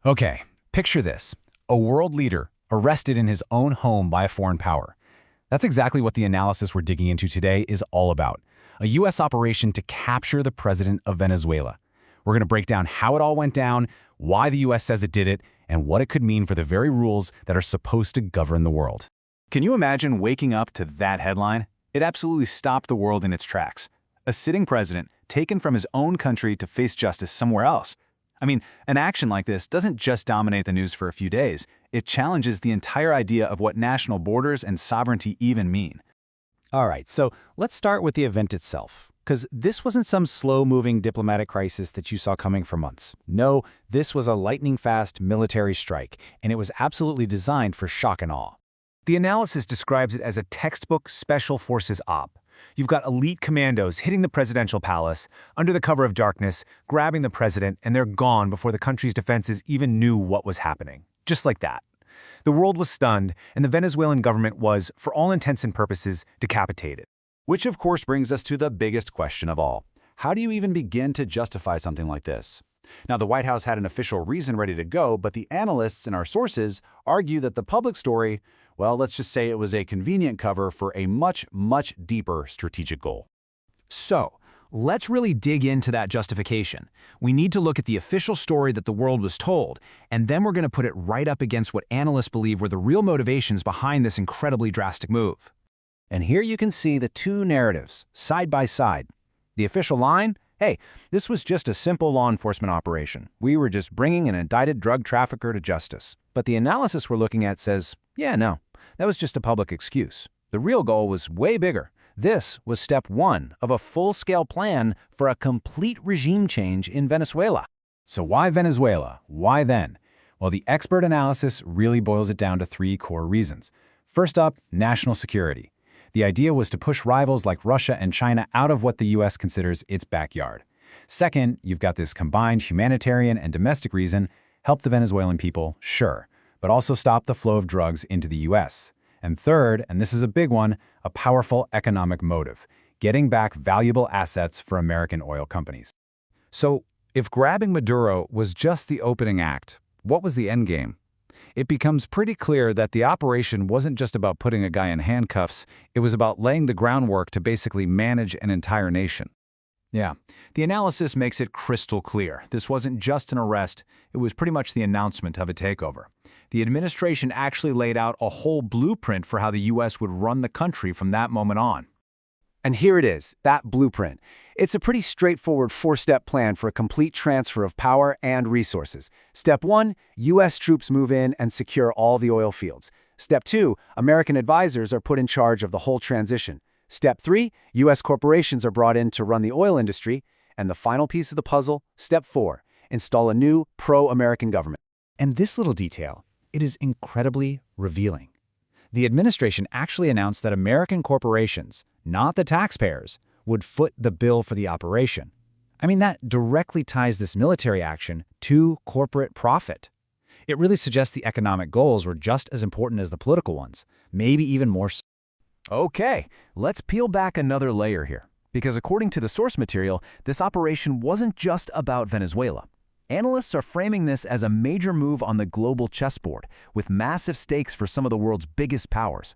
Okay, picture this. A world leader arrested in his own home by a foreign power. That's exactly what the analysis we're digging into today is all about. A U.S. operation to capture the president of Venezuela. We're going to break down how it all went down, why the U.S. says it did it, and what it could mean for the very rules that are supposed to govern the world. Can you imagine waking up to that headline? It absolutely stopped the world in its tracks. A sitting president taken from his own country to face justice somewhere else. I mean, an action like this doesn't just dominate the news for a few days. It challenges the entire idea of what national borders and sovereignty even mean. All right, so let's start with the event itself, because this wasn't some slow-moving diplomatic crisis that you saw coming for months. No, this was a lightning-fast military strike, and it was absolutely designed for shock and awe. The analysis describes it as a textbook special forces op. You've got elite commandos hitting the presidential palace, under the cover of darkness, grabbing the president, and they're gone before the country's defenses even knew what was happening. Just like that. The world was stunned, and the Venezuelan government was, for all intents and purposes, decapitated. Which of course brings us to the biggest question of all. How do you even begin to justify something like this? Now, the White House had an official reason ready to go, but the analysts and our sources argue that the public story, well, let's just say it was a convenient cover for a much, much deeper strategic goal. So, let's really dig into that justification. We need to look at the official story that the world was told, and then we're going to put it right up against what analysts believe were the real motivations behind this incredibly drastic move. And here you can see the two narratives, side by side. The official line? Hey, this was just a simple law enforcement operation. We were just bringing an indicted drug trafficker to justice. But the analysis we're looking at says, yeah, no, that was just a public excuse. The real goal was way bigger. This was step one of a full-scale plan for a complete regime change in Venezuela. So why Venezuela? Why then? Well, the expert analysis really boils it down to three core reasons. First up, national security. The idea was to push rivals like Russia and China out of what the U.S. considers its backyard. Second, you've got this combined humanitarian and domestic reason, help the Venezuelan people, sure, but also stop the flow of drugs into the U.S. And third, and this is a big one, a powerful economic motive, getting back valuable assets for American oil companies. So, if grabbing Maduro was just the opening act, what was the endgame? It becomes pretty clear that the operation wasn't just about putting a guy in handcuffs, it was about laying the groundwork to basically manage an entire nation. Yeah, the analysis makes it crystal clear. This wasn't just an arrest, it was pretty much the announcement of a takeover. The administration actually laid out a whole blueprint for how the U.S. would run the country from that moment on. And here it is, that blueprint. It's a pretty straightforward four-step plan for a complete transfer of power and resources. Step 1, U.S. troops move in and secure all the oil fields. Step 2, American advisors are put in charge of the whole transition. Step 3, U.S. corporations are brought in to run the oil industry. And the final piece of the puzzle, Step 4, install a new pro-American government. And this little detail, it is incredibly revealing. The administration actually announced that American corporations, not the taxpayers, would foot the bill for the operation. I mean, that directly ties this military action to corporate profit. It really suggests the economic goals were just as important as the political ones, maybe even more so. Okay, let's peel back another layer here, because according to the source material, this operation wasn't just about Venezuela. Analysts are framing this as a major move on the global chessboard, with massive stakes for some of the world's biggest powers.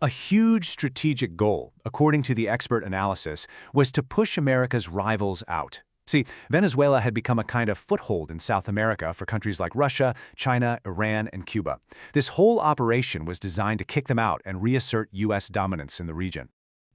A huge strategic goal, according to the expert analysis, was to push America's rivals out. See, Venezuela had become a kind of foothold in South America for countries like Russia, China, Iran, and Cuba. This whole operation was designed to kick them out and reassert U.S. dominance in the region.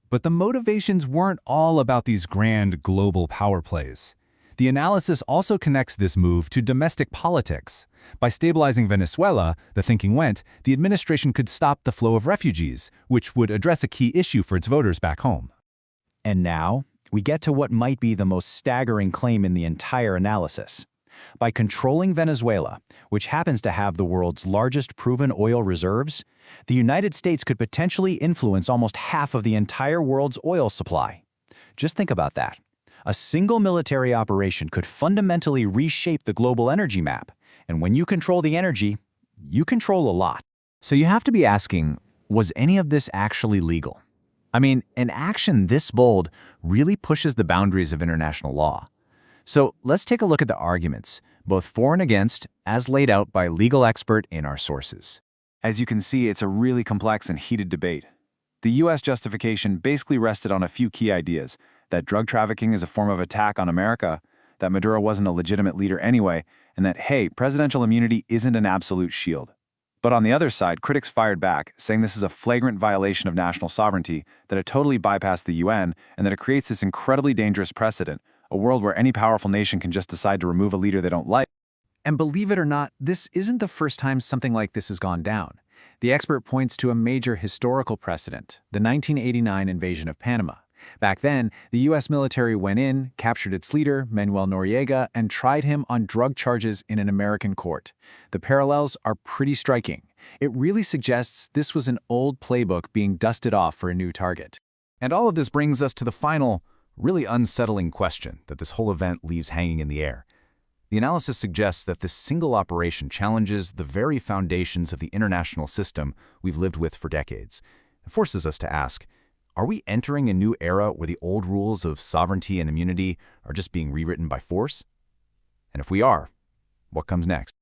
But the motivations weren't all about these grand global power plays. The analysis also connects this move to domestic politics. By stabilizing Venezuela, the thinking went, the administration could stop the flow of refugees, which would address a key issue for its voters back home. And now, we get to what might be the most staggering claim in the entire analysis. By controlling Venezuela, which happens to have the world's largest proven oil reserves, the United States could potentially influence almost half of the entire world's oil supply. Just think about that. A single military operation could fundamentally reshape the global energy map. And when you control the energy, you control a lot. So you have to be asking, was any of this actually legal? I mean, an action this bold really pushes the boundaries of international law. So let's take a look at the arguments, both for and against, as laid out by legal expert in our sources. As you can see, it's a really complex and heated debate. The U.S. justification basically rested on a few key ideas: that drug trafficking is a form of attack on America, that Maduro wasn't a legitimate leader anyway, and that, hey, presidential immunity isn't an absolute shield. But on the other side, critics fired back, saying this is a flagrant violation of national sovereignty, that it totally bypassed the UN, and that it creates this incredibly dangerous precedent, a world where any powerful nation can just decide to remove a leader they don't like. And believe it or not, this isn't the first time something like this has gone down. The expert points to a major historical precedent, the 1989 invasion of Panama. Back then, the U.S. military went in, captured its leader, Manuel Noriega, and tried him on drug charges in an American court. The parallels are pretty striking. It really suggests this was an old playbook being dusted off for a new target. And all of this brings us to the final, really unsettling question that this whole event leaves hanging in the air. The analysis suggests that this single operation challenges the very foundations of the international system we've lived with for decades. It forces us to ask, are we entering a new era where the old rules of sovereignty and immunity are just being rewritten by force? And if we are, what comes next?